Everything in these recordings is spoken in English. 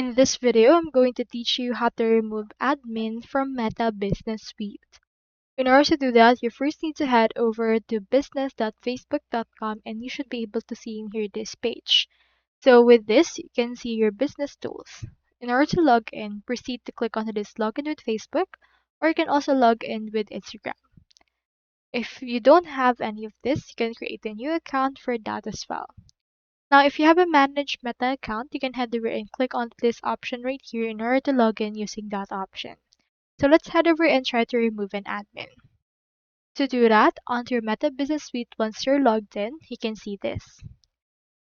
In this video, I'm going to teach you how to remove admin from Meta Business Suite. In order to do that, you first need to head over to business.facebook.com and you should be able to see in here this page. So with this, you can see your business tools. In order to log in, proceed to click onto this login with Facebook, or you can also log in with Instagram. If you don't have any of this, you can create a new account for that as well. Now, if you have a managed Meta account, you can head over and click on this option right here in order to log in using that option. So let's head over and try to remove an admin. To do that, onto your Meta Business Suite, once you're logged in, you can see this.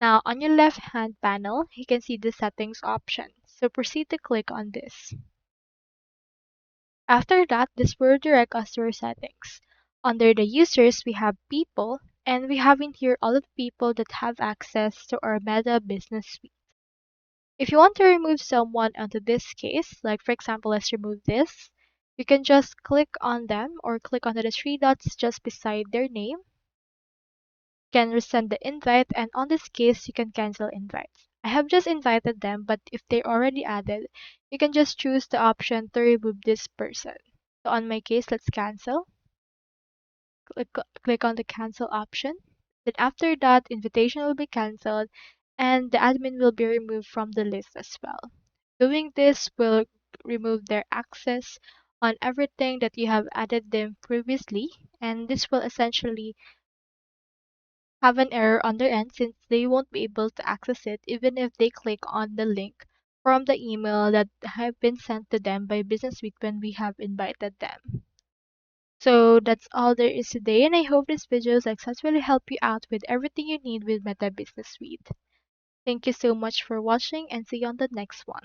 Now, on your left-hand panel, you can see the settings option. So proceed to click on this. After that, this will direct us to our settings. Under the users, we have people, and we have in here all of the people that have access to our Meta Business Suite. If you want to remove someone onto this case, like for example, let's remove this, you can just click on them or click onto the three dots just beside their name. You can resend the invite, and on this case, you can cancel invites. I have just invited them, but if they're already added, you can just choose the option to remove this person. So on my case, let's cancel. Click on the cancel option. Then after that, invitation will be canceled and the admin will be removed from the list as well. Doing this will remove their access on everything that you have added them previously, and this will essentially have an error on their end since they won't be able to access it even if they click on the link from the email that have been sent to them by Business Suite when we have invited them. So that's all there is today, and I hope this video successfully helped you out with everything you need with Meta Business Suite. Thank you so much for watching and see you on the next one.